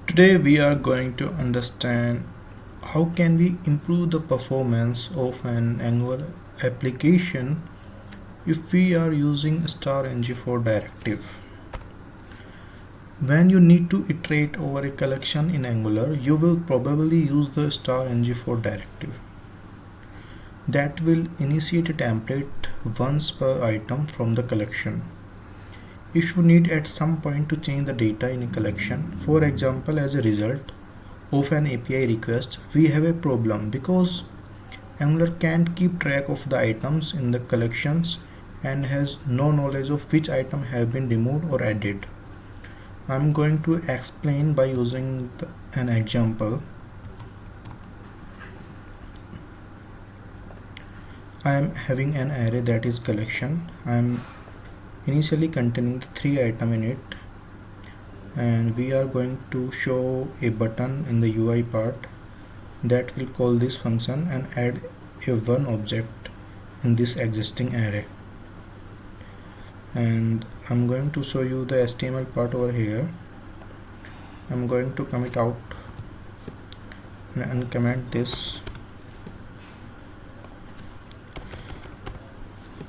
Today we are going to understand how can we improve the performance of an Angular application if we are using StarNG4 directive. When you need to iterate over a collection in Angular, you will probably use the StarNG4 directive. That will initiate a template once per item from the collection. If you need at some point to change the data in a collection, for example as a result of an API request, we have a problem because Angular can't keep track of the items in the collections and has no knowledge of which item have been removed or added. I'm going to explain by using an example. I am having an array that is collection. I am initially containing 3 items in it, and we are going to show a button in the UI part that will call this function and add a one object in this existing array. And I'm going to show you the HTML part over here. I'm going to commit out and uncomment this.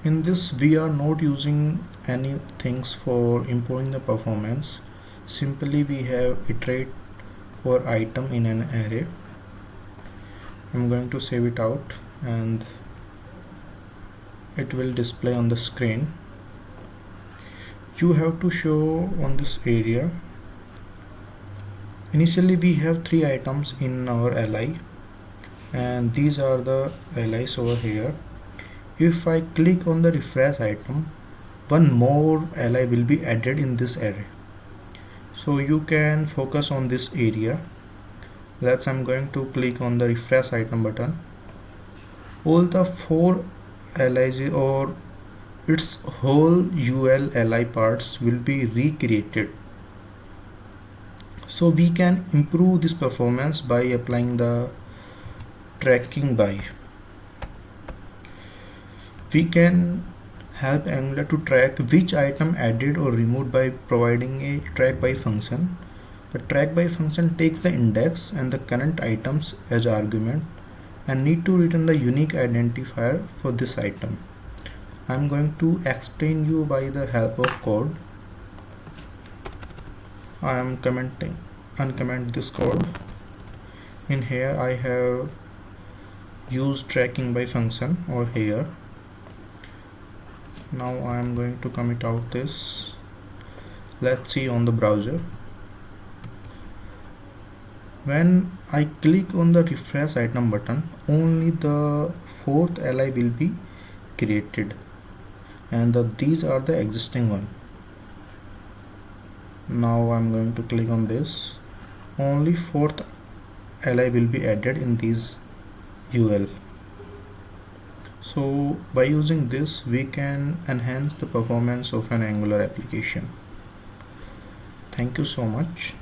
In this we are not using any things for improving the performance. Simply we have iterate or item in an array. I'm going to save it out and it will display on the screen. You have to show on this area. Initially we have 3 items in our li and these are the li's over here. If I click on the refresh item, one more li will be added in this array. So you can focus on this area. I'm going to click on the refresh item button. All the 4 li's or its whole ul li parts will be recreated. So we can improve this performance by applying the tracking by. We can help Angular to track which item added or removed by providing a track by function. The track by function takes the index and the current items as argument and need to return the unique identifier for this item. I'm going to explain you by the help of code. I am uncomment this code. In here I have used tracking by function over here. Now I am going to commit out this. Let's see on the browser. When I click on the refresh item button, only the 4th li will be created and these are the existing one. Now I'm going to click on this. Only 4th li will be added in these ul. So by using this we can enhance the performance of an Angular application. Thank you so much.